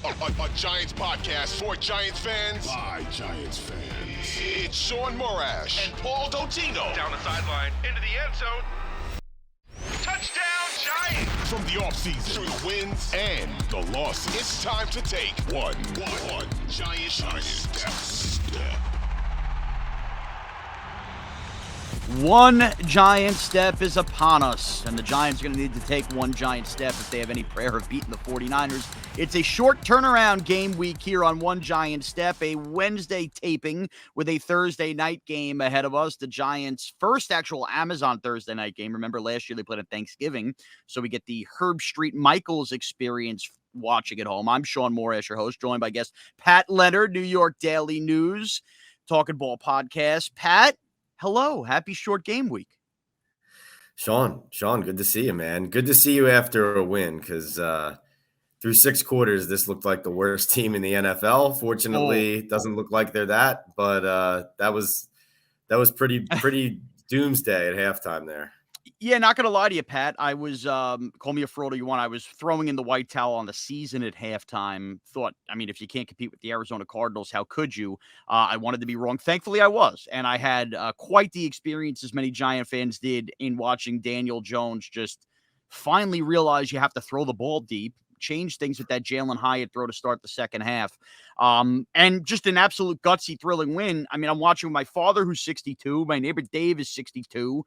A Giants podcast for Giants fans by Giants fans. It's Shaun Morash and Paul Dottino. Down the sideline, into the end zone. Touchdown, Giants! From the offseason through the wins and the losses, it's time to take one Giant step. One giant step is upon us, and the Giants are going to need to take one giant step if they have any prayer of beating the 49ers. It's a short turnaround game week here on One Giant Step, a Wednesday taping with a Thursday night game ahead of us. The Giants' first actual Amazon Thursday night game. Remember, last year they played on Thanksgiving, so we get the Herb Street Michaels experience watching at home. I'm Shaun Morash, your host, joined by guest Pat Leonard, New York Daily News, Talking Ball Podcast. Pat, hello. Happy short game week. Shaun, good to see you, man. Good to see you after a win because through 6 quarters, this looked like the worst team in the NFL. Fortunately, it doesn't look like they're that, but that was pretty doomsday at halftime there. Yeah, not going to lie to you, Pat. I was, call me a fraud all you want, I was throwing in the white towel on the season at halftime. Thought, I mean, if you can't compete with the Arizona Cardinals, how could you? I wanted to be wrong. Thankfully, I was. And I had quite the experience, as many Giant fans did, in watching Daniel Jones just finally realize you have to throw the ball deep. Change things with that Jalen Hyatt throw to start the second half. And just an absolute gutsy, thrilling win. I mean, I'm watching with my father, who's 62. My neighbor Dave is 62.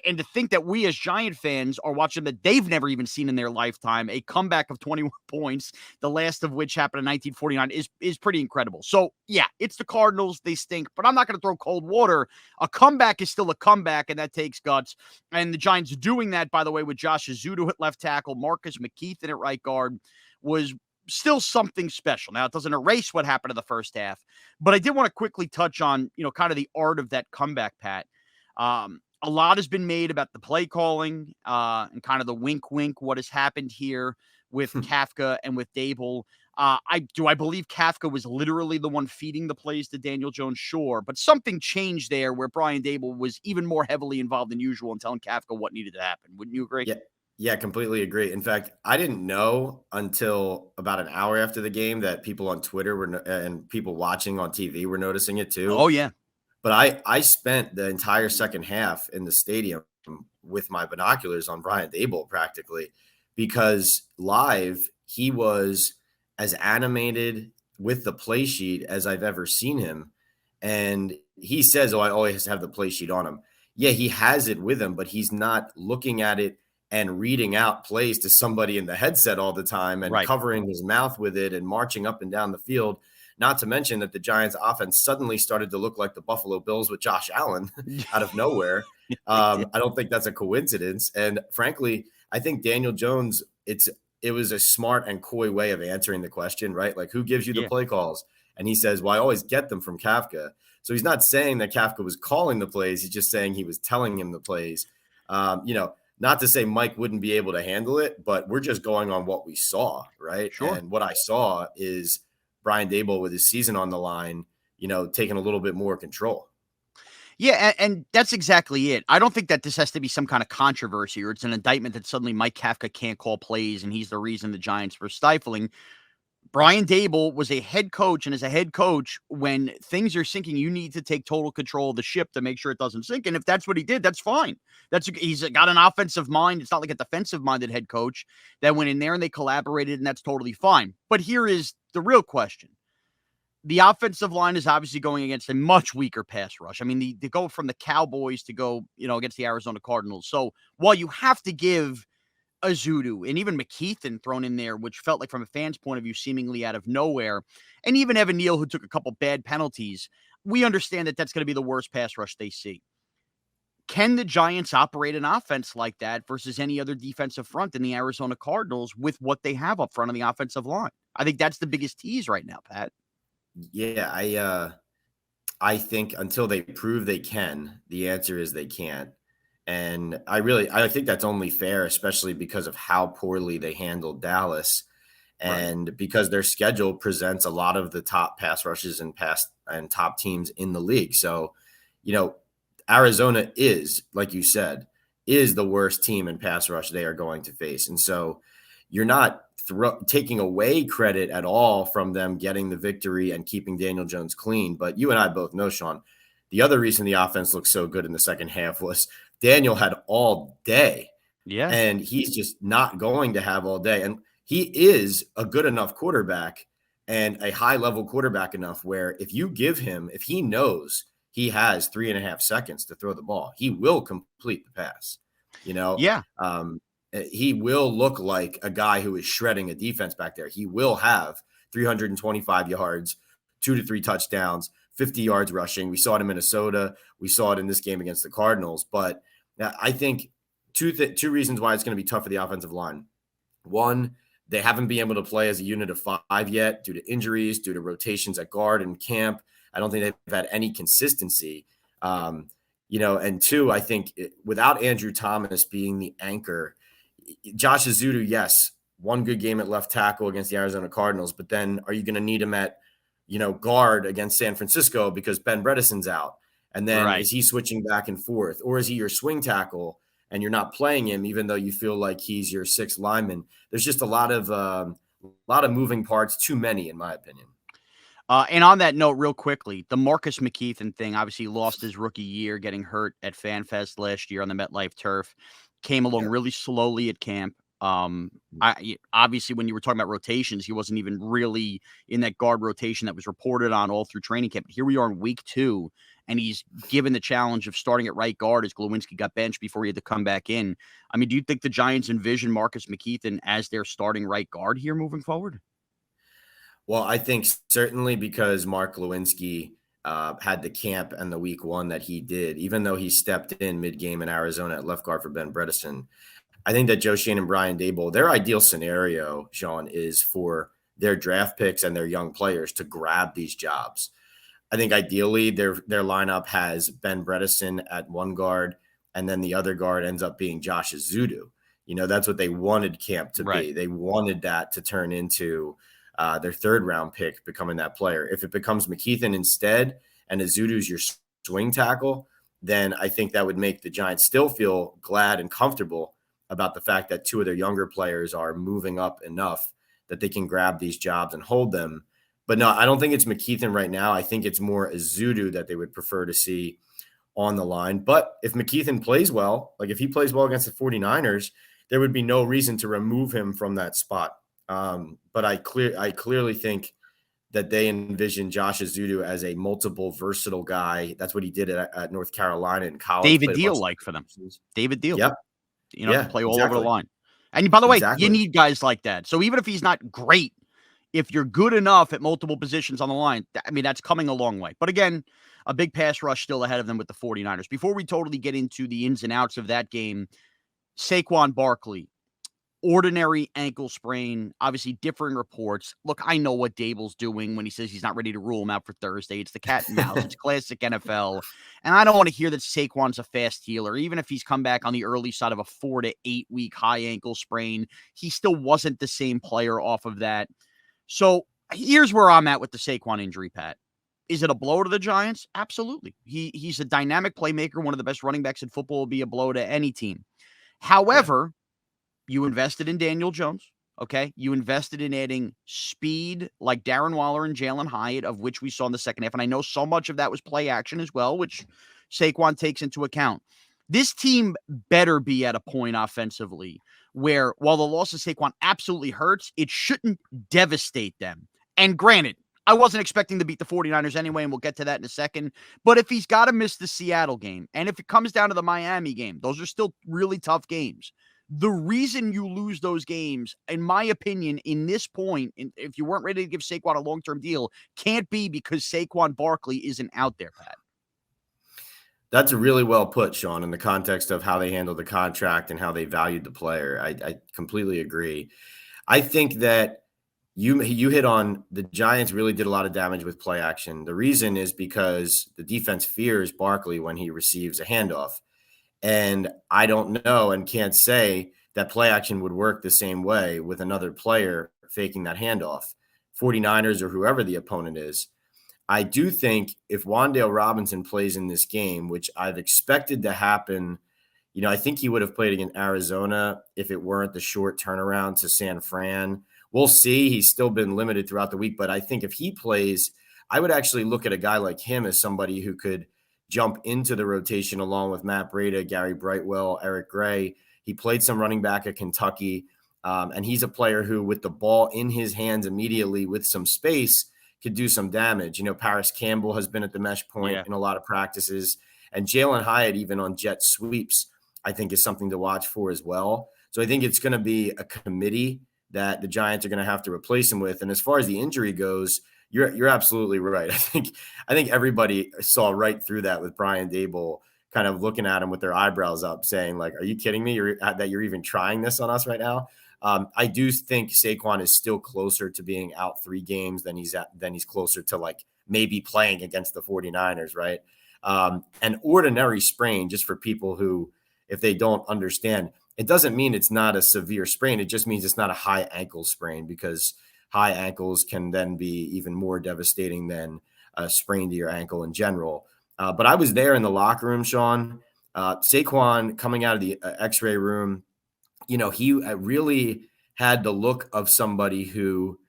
And to think that we as Giant fans are watching that they've never even seen in their lifetime, a comeback of 21 points, the last of which happened in 1949, is pretty incredible. So, yeah, it's the Cardinals. They stink, but I'm not going to throw cold water. A comeback is still a comeback, and that takes guts. And the Giants doing that, by the way, with Josh Azudu at left tackle, Marcus McKeithen at right guard, was still something special. Now, it doesn't erase what happened in the first half, but I did want to quickly touch on, kind of the art of that comeback, Pat. A lot has been made about the play calling and kind of the wink, what has happened here with Kafka and with Dable. I believe Kafka was literally the one feeding the plays to Daniel Jones? Sure. But something changed there where Brian Dable was even more heavily involved than usual in telling Kafka what needed to happen. Wouldn't you agree? Yeah, completely agree. In fact, I didn't know until about an hour after the game that people on Twitter and people watching on TV were noticing it too. Oh, yeah. But I spent the entire second half in the stadium with my binoculars on Brian Dable practically, because live he was as animated with the play sheet as I've ever seen him. And he says, I always have the play sheet on him. Yeah, he has it with him, but he's not looking at it and reading out plays to somebody in the headset all the time and covering his mouth with it and marching up and down the field. Not to mention that the Giants offense suddenly started to look like the Buffalo Bills with Josh Allen out of nowhere. I don't think that's a coincidence. And frankly, I think Daniel Jones, it was a smart and coy way of answering the question, right? Like, who gives you the play calls? And he says, well, I always get them from Kafka. So he's not saying that Kafka was calling the plays. He's just saying he was telling him the plays. Not to say Mike wouldn't be able to handle it, but we're just going on what we saw, right? Sure. And what I saw is Brian Dable with his season on the line, taking a little bit more control. Yeah, and that's exactly it. I don't think that this has to be some kind of controversy or it's an indictment that suddenly Mike Kafka can't call plays and he's the reason the Giants were stifling. Brian Dable was a head coach, and as a head coach, when things are sinking, you need to take total control of the ship to make sure it doesn't sink. And if that's what he did, that's fine. He's got an offensive mind. It's not like a defensive-minded head coach that went in there and they collaborated, and that's totally fine. But here is the real question. The offensive line is obviously going against a much weaker pass rush. I mean, they go from the Cowboys to go, against the Arizona Cardinals. So while you have to give Azudu and even McKeithen thrown in there, which felt like from a fan's point of view, seemingly out of nowhere, and even Evan Neal, who took a couple bad penalties, we understand that that's going to be the worst pass rush they see. Can the Giants operate an offense like that versus any other defensive front in the Arizona Cardinals with what they have up front on the offensive line? I think that's the biggest tease right now, Pat. Yeah, I think until they prove they can, the answer is they can't. And I think that's only fair, especially because of how poorly they handled Dallas and because their schedule presents a lot of the top pass rushes and top teams in the league. So, Arizona is, like you said, is the worst team in pass rush they are going to face. And so you're not taking away credit at all from them getting the victory and keeping Daniel Jones clean. But you and I both know, Shaun, the other reason the offense looked so good in the second half was Daniel had all day. Yeah. And he's just not going to have all day. And he is a good enough quarterback and a high-level quarterback enough where if he knows he has 3.5 seconds to throw the ball, he will complete the pass. Yeah. He will look like a guy who is shredding a defense back there. He will have 325 yards, 2 to 3 touchdowns, 50 yards rushing. We saw it in Minnesota. We saw it in this game against the Cardinals. But I think two reasons why it's going to be tough for the offensive line. One, they haven't been able to play as a unit of 5 yet due to injuries, due to rotations at guard and camp. I don't think they've had any consistency. And two, I think without Andrew Thomas being the anchor, Josh Ezeudu, yes, one good game at left tackle against the Arizona Cardinals, but then are you going to need him at, guard against San Francisco because Ben Bredesen's out? And then Is he switching back and forth? Or is he your swing tackle and you're not playing him even though you feel like he's your sixth lineman? There's just a lot of moving parts, too many in my opinion. And on that note, real quickly, the Marcus McKeithen thing, obviously lost his rookie year, getting hurt at FanFest last year on the MetLife turf, came along really slowly at camp. Obviously, when you were talking about rotations, he wasn't even really in that guard rotation that was reported on all through training camp. But here we are in week 2, and he's given the challenge of starting at right guard as Glowinski got benched before he had to come back in. I mean, do you think the Giants envision Marcus McKeithen as their starting right guard here moving forward? Well, I think certainly because Mark Glowinski had the camp and the week 1 that he did, even though he stepped in mid-game in Arizona at left guard for Ben Bredesen. I think that Joe Schoen and Brian Daboll, their ideal scenario, Shaun, is for their draft picks and their young players to grab these jobs. I think ideally their lineup has Ben Bredesen at one guard, and then the other guard ends up being Josh Ezeudu. That's what they wanted camp to be. They wanted that to turn into their third-round pick becoming that player. If it becomes McKeithen instead and Ezeudu's your swing tackle, then I think that would make the Giants still feel glad and comfortable about the fact that 2 of their younger players are moving up enough that they can grab these jobs and hold them. But no, I don't think it's McKeithen right now. I think it's more Ezeudu that they would prefer to see on the line. But if McKeithen plays well, like if he plays well against the 49ers, there would be no reason to remove him from that spot. But I clearly think that they envision Josh Ezeudu as a multiple versatile guy. That's what he did at North Carolina in college. David Deal for them. David Deal. Yep. To play all over the line. And by the way, you need guys like that. So even if he's not great, if you're good enough at multiple positions on the line, I mean, that's coming a long way. But again, a big pass rush still ahead of them with the 49ers. Before we totally get into the ins and outs of that game, Saquon Barkley, ordinary ankle sprain, obviously differing reports. Look, I know what Daboll's doing when he says he's not ready to rule him out for Thursday. It's the cat and mouse. It's classic NFL. And I don't want to hear that Saquon's a fast healer. Even if he's come back on the early side of a 4 to 8 week high ankle sprain, he still wasn't the same player off of that. So here's where I'm at with the Saquon injury, Pat. Is it a blow to the Giants? Absolutely. He's a dynamic playmaker. One of the best running backs in football will be a blow to any team. However, you invested in Daniel Jones, okay? You invested in adding speed like Darren Waller and Jalen Hyatt, of which we saw in the second half. And I know so much of that was play action as well, which Saquon takes into account. This team better be at a point offensively where, while the loss of Saquon absolutely hurts, it shouldn't devastate them. And granted, I wasn't expecting to beat the 49ers anyway, and we'll get to that in a second. But if he's got to miss the Seattle game, and if it comes down to the Miami game, those are still really tough games. The reason you lose those games, in my opinion, in this point, if you weren't ready to give Saquon a long-term deal, can't be because Saquon Barkley isn't out there, Pat. That's really well put, Shaun, in the context of how they handled the contract and how they valued the player. I completely agree. I think that you hit on the Giants really did a lot of damage with play action. The reason is because the defense fears Barkley when he receives a handoff. And I don't know and can't say that play action would work the same way with another player faking that handoff, 49ers or whoever the opponent is. I do think if Wan'Dale Robinson plays in this game, which I've expected to happen, I think he would have played against Arizona if it weren't the short turnaround to San Fran, we'll see. He's still been limited throughout the week, but I think if he plays, I would actually look at a guy like him as somebody who could jump into the rotation along with Matt Breida, Gary Brightwell, Eric Gray. He played some running back at Kentucky, and he's a player who, with the ball in his hands immediately with some space, could do some damage. Paris Campbell has been at the mesh point in a lot of practices, and Jalen Hyatt, even on jet sweeps, I think is something to watch for as well. So I think it's going to be a committee that the Giants are going to have to replace him with. And as far as the injury goes, you're absolutely right. I think everybody saw right through that with Brian Daboll kind of looking at him with their eyebrows up, saying, like, "Are you kidding me? That you're even trying this on us right now?" I do think Saquon is still closer to being out 3 games than he's closer to like maybe playing against the 49ers, right? An ordinary sprain, just for people who, if they don't understand, it doesn't mean it's not a severe sprain. It just means it's not a high ankle sprain, because high ankles can then be even more devastating than a sprain to your ankle in general. But I was there in the locker room, Shaun. Saquon coming out of the x-ray room, he really had the look of somebody who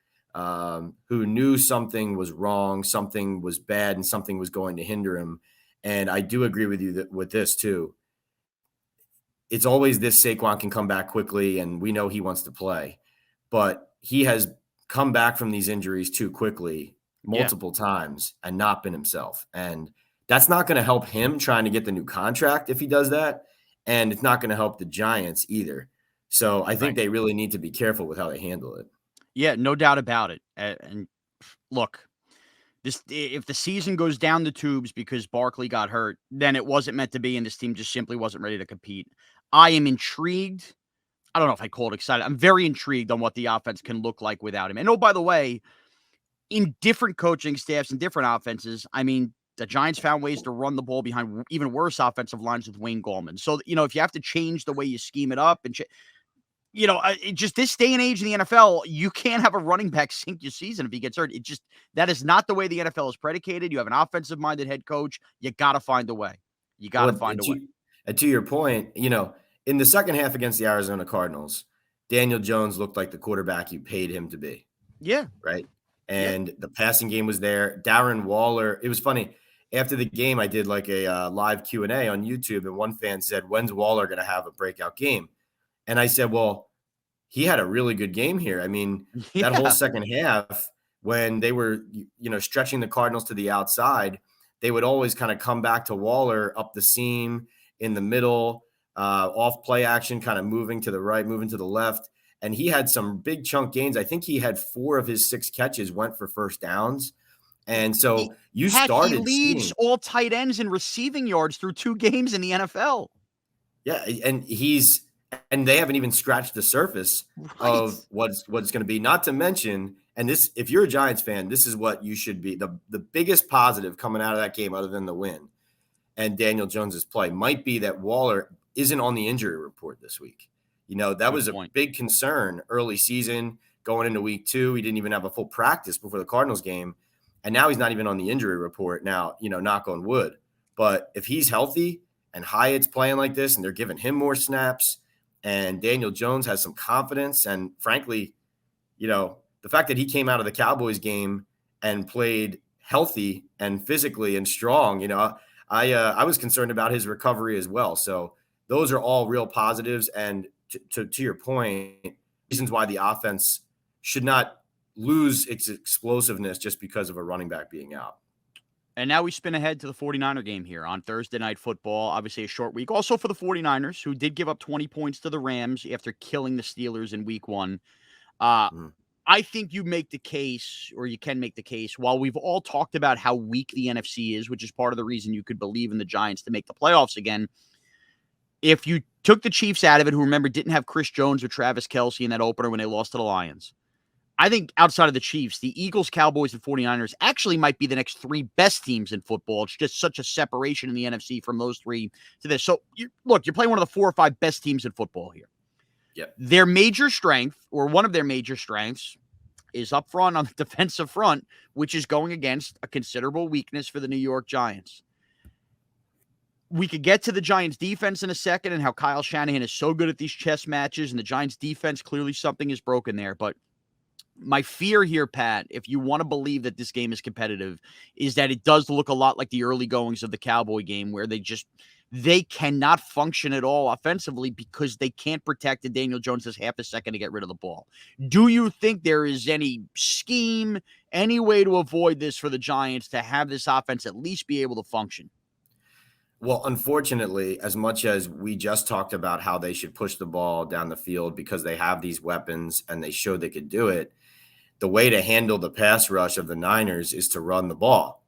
knew something was wrong, something was bad, and something was going to hinder him. And I do agree with you with this too. It's always this: Saquon can come back quickly, and we know he wants to play, but he has come back from these injuries too quickly multiple times and not been himself. And that's not going to help him trying to get the new contract if he does that. And it's not going to help the Giants either. So I think they really need to be careful with how they handle it. Yeah, no doubt about it. And look, if the season goes down the tubes because Barkley got hurt, then it wasn't meant to be, and this team just simply wasn't ready to compete. I am intrigued. I don't know if I call it excited. I'm very intrigued on what the offense can look like without him. And oh, by the way, in different coaching staffs and different offenses, I mean, the Giants found ways to run the ball behind even worse offensive lines with Wayne Gallman. So, if you have to change the way you scheme it up and, just this day and age in the NFL, you can't have a running back sink your season if he gets hurt. That is not the way the NFL is predicated. You have an offensive-minded head coach. You got to find a way. You got to find a way. And to your point, in the second half against the Arizona Cardinals, Daniel Jones looked like the quarterback you paid him to be. Yeah. Right. And the passing game was there. Darren Waller. It was funny. After the game, I did like a live Q&A on YouTube, and one fan said, "When's Waller going to have a breakout game?" And I said, well, he had a really good game here. I mean, that whole second half, when they were, stretching the Cardinals to the outside, they would always kind of come back to Waller up the seam in the middle, off play action, kind of moving to the right, moving to the left. And he had some big chunk gains. I think he had 4 of his 6 catches went for first downs. And so he leads all tight ends in receiving yards through 2 games in the NFL. Yeah. And they haven't even scratched the surface of what's going to be, not to mention, and this, if you're a Giants fan, this is what you should be. The biggest positive coming out of that game, other than the win and Daniel Jones's play, might be that Waller isn't on the injury report this week. That was a big concern early season going into week 2. He didn't even have a full practice before the Cardinals game. And now he's not even on the injury report. Now, knock on wood. But if he's healthy and Hyatt's playing like this and they're giving him more snaps and Daniel Jones has some confidence, and frankly, the fact that he came out of the Cowboys game and played healthy and physically and strong, I was concerned about his recovery as well. So those are all real positives. And to your point, reasons why the offense should not lose its explosiveness just because of a running back being out. And now we spin ahead to the 49er game here on Thursday Night Football. Obviously a short week. Also for the 49ers, who did give up 20 points to the Rams after killing the Steelers in week 1. I think you make the case, or you can make the case, while we've all talked about how weak the NFC is, which is part of the reason you could believe in the Giants to make the playoffs again. If you took the Chiefs out of it, who, remember, didn't have Chris Jones or Travis Kelce in that opener when they lost to the Lions, I think outside of the Chiefs, the Eagles, Cowboys, and 49ers actually might be the next 3 best teams in football. It's just such a separation in the NFC from those 3 to this. So, you're playing one of the 4 or 5 best teams in football here. Yep. Their major strength, or one of their major strengths, is up front on the defensive front, which is going against a considerable weakness for the New York Giants. We could get to the Giants defense in a second and how Kyle Shanahan is so good at these chess matches, and the Giants defense, clearly something is broken there. But My fear here, Pat, if you want to believe that this game is competitive, is that it does look a lot like the early goings of the Cowboy game where they cannot function at all offensively because they can't protect, and Daniel Jones has half a second to get rid of the ball. Do you think there is any scheme, any way to avoid this for the Giants to have this offense at least be able to function? Well, unfortunately, as much as we just talked about how they should push the ball down the field because they have these weapons and they showed they could do it, the way to handle the pass rush of the Niners is to run the ball.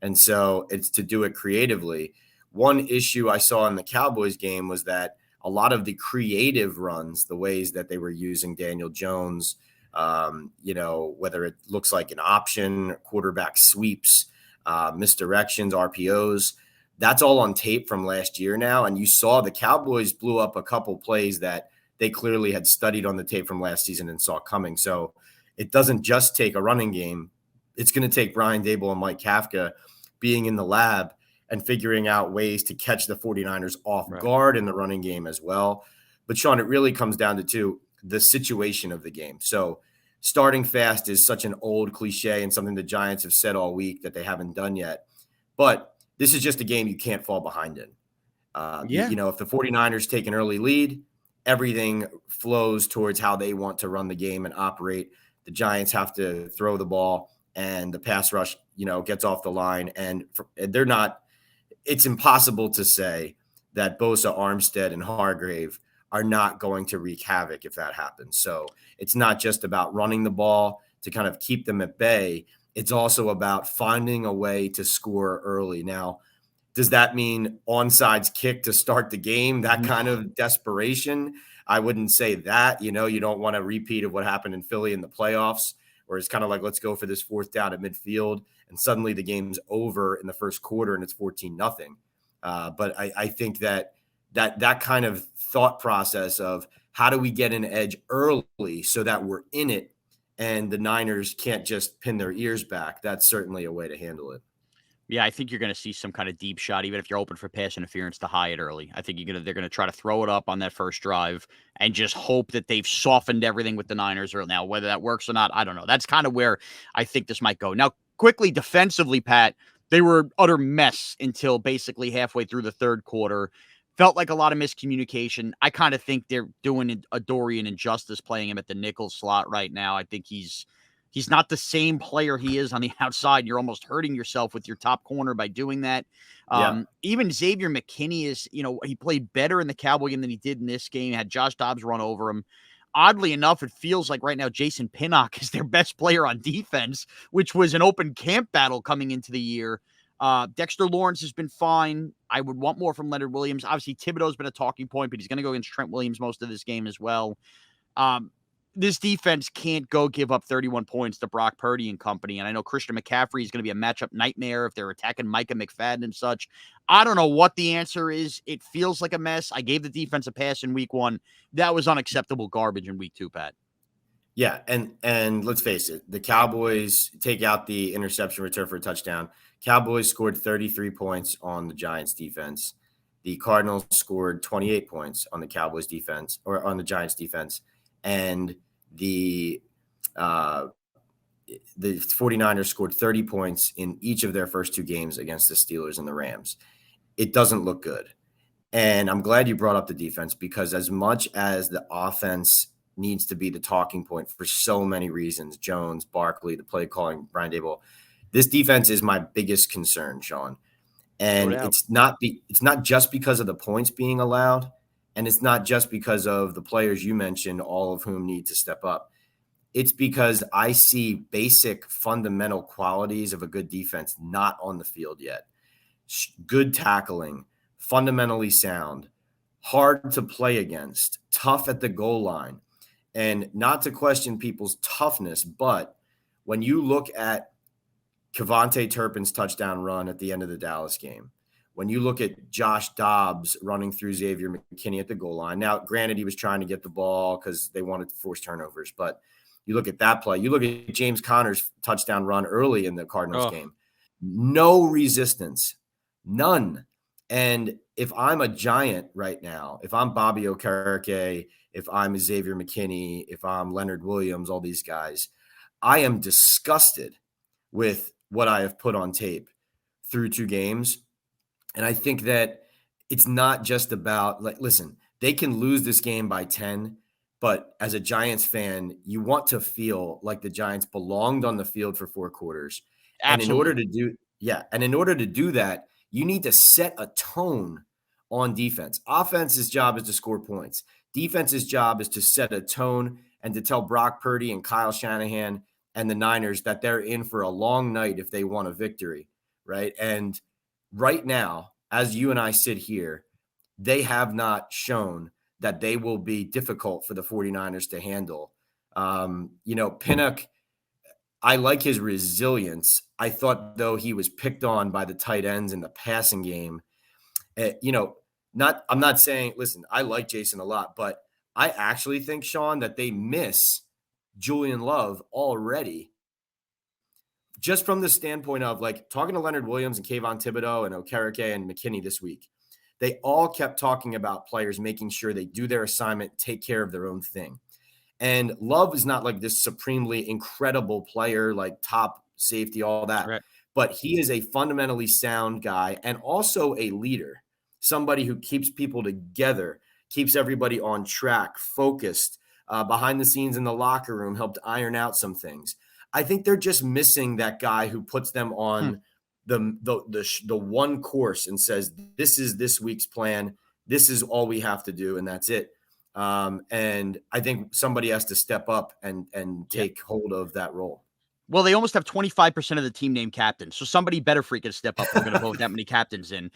And so it's to do it creatively. One issue I saw in the Cowboys game was that a lot of the creative runs, the ways that they were using Daniel Jones, whether it looks like an option, quarterback sweeps, misdirections, RPOs, that's all on tape from last year now. And you saw the Cowboys blew up a couple plays that they clearly had studied on the tape from last season and saw coming. So it doesn't just take a running game. It's going to take Brian Daboll and Mike Kafka being in the lab and figuring out ways to catch the 49ers off guard in the running game as well. But Shaun, it really comes down to the situation of the game. So starting fast is such an old cliche and something the Giants have said all week that they haven't done yet. But this is just a game you can't fall behind in. If the 49ers take an early lead, everything flows towards how they want to run the game and operate. The Giants have to throw the ball and the pass rush, gets off the line. And they're not – it's impossible to say that Bosa, Armstead, and Hargrave are not going to wreak havoc if that happens. So it's not just about running the ball to kind of keep them at bay. It's also about finding a way to score early. Now, does that mean onside kick to start the game, that kind of desperation? I wouldn't say that. You don't want a repeat of what happened in Philly in the playoffs, where it's kind of like, let's go for this fourth down at midfield, and suddenly the game's over in the first quarter and it's 14-0. But I think that kind of thought process of how do we get an edge early so that we're in it and the Niners can't just pin their ears back, that's certainly a way to handle it. Yeah, I think you're going to see some kind of deep shot, even if you're open for pass interference to high it early. I think they're going to try to throw it up on that first drive and just hope that they've softened everything with the Niners. Or now, whether that works or not, I don't know. That's kind of where I think this might go. Now, quickly defensively, Pat, they were utter mess until basically halfway through the third quarter. Felt like a lot of miscommunication. I kind of think they're doing a Dorian injustice playing him at the nickel slot right now. I think he's not the same player he is on the outside. You're almost hurting yourself with your top corner by doing that. Even Xavier McKinney is, he played better in the Cowboy game than he did in this game. Had Josh Dobbs run over him. Oddly enough, it feels like right now Jason Pinnock is their best player on defense, which was an open camp battle coming into the year. Dexter Lawrence has been fine. I would want more from Leonard Williams. Obviously, Thibodeau's been a talking point, but he's going to go against Trent Williams most of this game as well. This defense can't go give up 31 points to Brock Purdy and company. And I know Christian McCaffrey is going to be a matchup nightmare if they're attacking Micah McFadden and such. I don't know what the answer is. It feels like a mess. I gave the defense a pass in week 1. That was unacceptable garbage in week 2, Pat. Yeah, and let's face it, the Cowboys take out the interception return for a touchdown. Cowboys scored 33 points on the Giants defense. The Cardinals scored 28 points on the Cowboys defense or on the Giants defense. And the 49ers scored 30 points in each of their first 2 games against the Steelers and the Rams. It doesn't look good. And I'm glad you brought up the defense because as much as the offense needs to be the talking point for so many reasons, Jones, Barkley, the play calling, Brian Daboll, this defense is my biggest concern, Shaun. And it's not just because of the points being allowed, and it's not just because of the players you mentioned, all of whom need to step up. It's because I see basic fundamental qualities of a good defense not on the field yet. Good tackling, fundamentally sound, hard to play against, tough at the goal line. And not to question people's toughness, but when you look at Kevontae Turpin's touchdown run at the end of the Dallas game, when you look at Josh Dobbs running through Xavier McKinney at the goal line, now, granted, he was trying to get the ball because they wanted to force turnovers, but you look at that play. You look at James Conner's touchdown run early in the Cardinals game. No resistance. None. And if I'm a Giant right now, if I'm Bobby Okereke, if I'm Xavier McKinney, if I'm Leonard Williams, all these guys, I am disgusted with what I have put on tape through 2 games. And I think that it's not just about, like, listen, they can lose this game by 10, but as a Giants fan, you want to feel like the Giants belonged on the field for 4 quarters. And in order Absolutely. to do that, you need to set a tone on defense. Offense's job is to score points. Defense's job is to set a tone and to tell Brock Purdy and Kyle Shanahan and the Niners that they're in for a long night if they want a victory, right? And right now, as you and I sit here, they have not shown that they will be difficult for the 49ers to handle. Pinnock, I like his resilience. I thought, though, he was picked on by the tight ends in the passing game. I'm not saying, listen, I like Jason a lot, but I actually think, Shaun, that they miss Julian Love already, just from the standpoint of, like, talking to Leonard Williams and Kayvon Thibodeau and Okereke and McKinney this week. They all kept talking about players making sure they do their assignment, take care of their own thing. And Love is not like this supremely incredible player, like top safety, all that. Right. But he is a fundamentally sound guy and also a leader, somebody who keeps people together, keeps everybody on track, focused, behind the scenes in the locker room, helped iron out some things. I think they're just missing that guy who puts them on the one course and says, this is this week's plan. This is all we have to do. And that's it. And I think somebody has to step up and take hold of that role. Well, they almost have 25% of the team named captain. So somebody better freaking step up. We're going to vote that many captains in.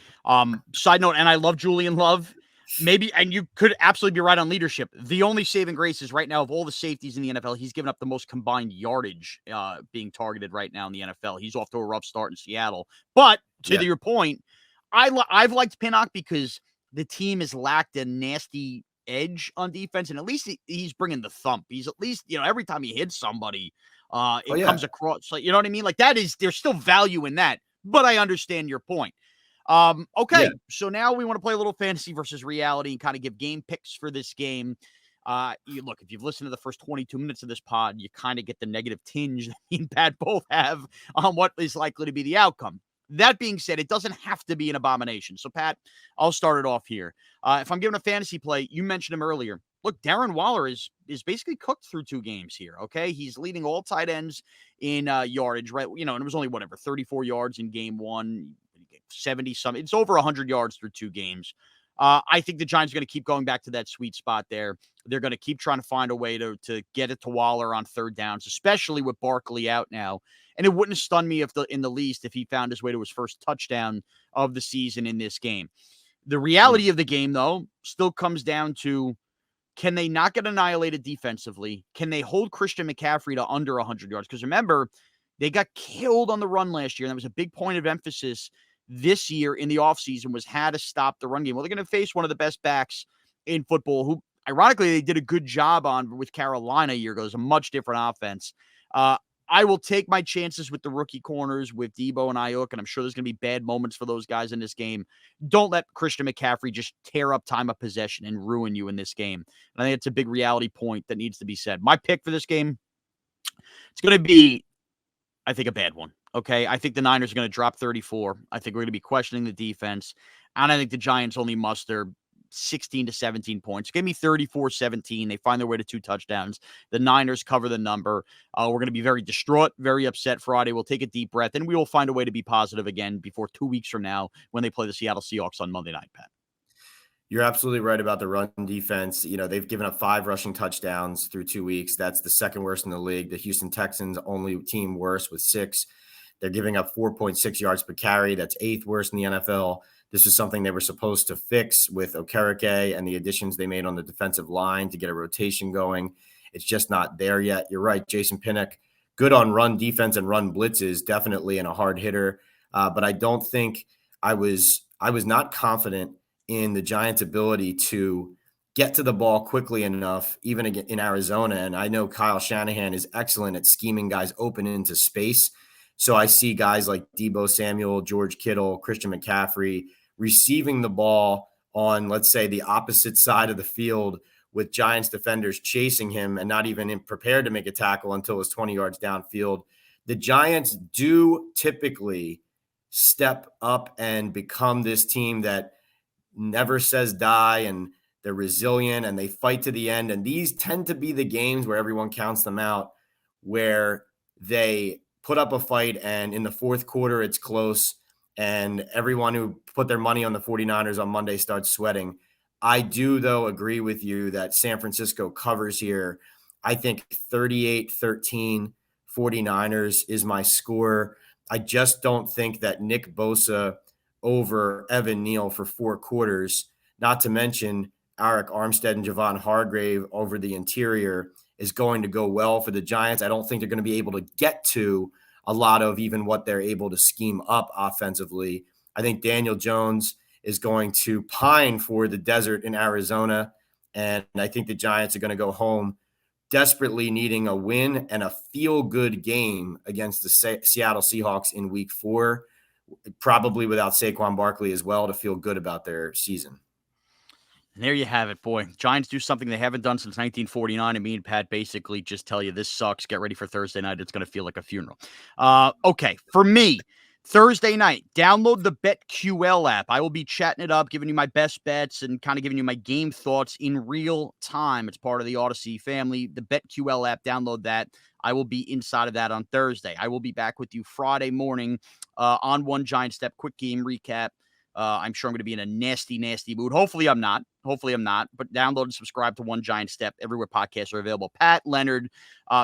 Side note, and I love Julian Love. Maybe, and you could absolutely be right on leadership. The only saving grace is right now, of all the safeties in the NFL, he's given up the most combined yardage being targeted right now in the NFL. He's off to a rough start in Seattle. But to your point, I've liked Pinnock because the team has lacked a nasty edge on defense, and at least he's bringing the thump. He's at least, every time he hits somebody, comes across, like, you know what I mean? Like, there's still value in that, but I understand your point. Okay, so now we want to play a little fantasy versus reality and kind of give game picks for this game. Look, if you've listened to the first 22 minutes of this pod, you kind of get the negative tinge that me and Pat both have on what is likely to be the outcome. That being said, it doesn't have to be an abomination. So, Pat, I'll start it off here. If I'm giving a fantasy play, you mentioned him earlier. Look, Darren Waller is basically cooked through 2 games here, okay? He's leading all tight ends in yardage, right? And it was only, 34 yards in game 1, 70-something. It's over 100 yards through 2 games. I think the Giants are going to keep going back to that sweet spot there. They're going to keep trying to find a way to get it to Waller on 3rd downs, especially with Barkley out now. And it wouldn't stun me in the least if he found his way to his first touchdown of the season in this game. The reality of the game, though, still comes down to, can they not get annihilated defensively? Can they hold Christian McCaffrey to under 100 yards? Because remember, they got killed on the run last year, and that was a big point of emphasis this year in the offseason, was how to stop the run game. Well, they're going to face one of the best backs in football, who, ironically, they did a good job on with Carolina a year ago. It was a much different offense. I will take my chances with the rookie corners with Debo and Ayuk, and I'm sure there's going to be bad moments for those guys in this game. Don't let Christian McCaffrey just tear up time of possession and ruin you in this game. And I think it's a big reality point that needs to be said. My pick for this game, it's going to be, I think, a bad one. Okay, I think the Niners are going to drop 34. I think we're going to be questioning the defense. And I think the Giants only muster 16 to 17 points. Give me 34-17. They find their way to 2 touchdowns. The Niners cover the number. We're going to be very distraught, very upset Friday. We'll take a deep breath, and we will find a way to be positive again before 2 weeks from now when they play the Seattle Seahawks on Monday night, Pat. You're absolutely right about the run defense. They've given up 5 rushing touchdowns through 2 weeks. That's the 2nd worst in the league. The Houston Texans, only team worse with 6. They're giving up 4.6 yards per carry. That's 8th worst in the NFL. This is something they were supposed to fix with Okereke and the additions they made on the defensive line to get a rotation going. It's just not there yet. You're right, Jason Pinnock, good on run defense and run blitzes, definitely, and a hard hitter. But I don't think I was not confident in the Giants' ability to get to the ball quickly enough, even in Arizona. And I know Kyle Shanahan is excellent at scheming guys open into space. So I see guys like Debo Samuel, George Kittle, Christian McCaffrey receiving the ball on, let's say, the opposite side of the field with Giants defenders chasing him and not even prepared to make a tackle until it was 20 yards downfield. The Giants do typically step up and become this team that never says die, and they're resilient and they fight to the end. And these tend to be the games where everyone counts them out, where they put up a fight and in the fourth quarter it's close and everyone who put their money on the 49ers on Monday starts sweating. I do, though, agree with you that San Francisco covers here. I think 38-13 49ers is my score. I just don't think that Nick Bosa over Evan Neal for 4 quarters, not to mention Arik Armstead and Javon Hargrave over the interior, is going to go well for the Giants. I don't think they're going to be able to get to a lot of even what they're able to scheme up offensively. I think Daniel Jones is going to pine for the desert in Arizona, and I think the Giants are going to go home desperately needing a win and a feel-good game against the Seattle Seahawks in Week 4, probably without Saquon Barkley as well, to feel good about their season. And there you have it, boy. Giants do something they haven't done since 1949, and me and Pat basically just tell you this sucks. Get ready for Thursday night. It's going to feel like a funeral. Okay, for me, Thursday night, download the BetQL app. I will be chatting it up, giving you my best bets and kind of giving you my game thoughts in real time. It's part of the Audacy family. The BetQL app, download that. I will be inside of that on Thursday. I will be back with you Friday morning on One Giant Step. Quick game recap. I'm sure I'm going to be in a nasty, nasty mood. Hopefully I'm not. But download and subscribe to One Giant Step everywhere podcasts are available. Pat, Leonard.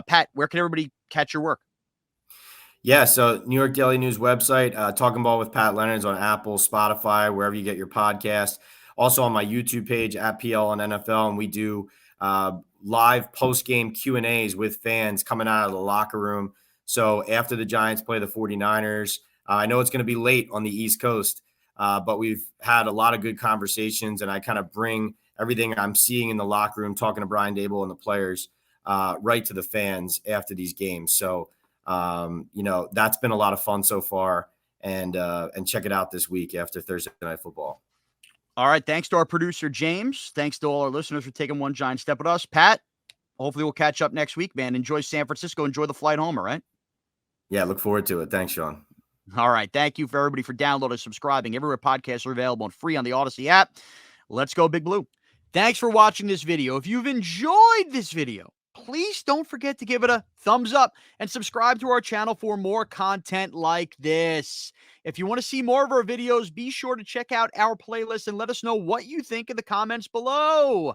Pat, where can everybody catch your work? Yeah, so New York Daily News website, Talking Ball with Pat Leonard's on Apple, Spotify, wherever you get your podcast. Also on my YouTube page at PL on NFL, and we do live post-game Q&As with fans coming out of the locker room. So after the Giants play the 49ers, I know it's going to be late on the East Coast, but we've had a lot of good conversations, and I kind of bring everything I'm seeing in the locker room, talking to Brian Daboll and the players, right to the fans after these games. So, that's been a lot of fun so far, and check it out this week after Thursday Night Football. All right. Thanks to our producer, James. Thanks to all our listeners for taking One Giant Step with us. Pat, hopefully we'll catch up next week, man. Enjoy San Francisco. Enjoy the flight home, all right? Yeah, look forward to it. Thanks, Shaun. All right. Thank you for everybody for downloading, subscribing. Everywhere podcasts are available and free on the Audacy app. Let's go, Big Blue. Thanks for watching this video. If you've enjoyed this video, please don't forget to give it a thumbs up and subscribe to our channel for more content like this. If you want to see more of our videos, be sure to check out our playlist and let us know what you think in the comments below.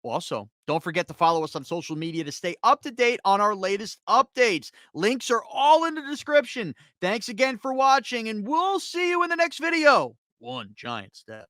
Also, don't forget to follow us on social media to stay up to date on our latest updates. Links are all in the description. Thanks again for watching, and we'll see you in the next video. One Giant Step.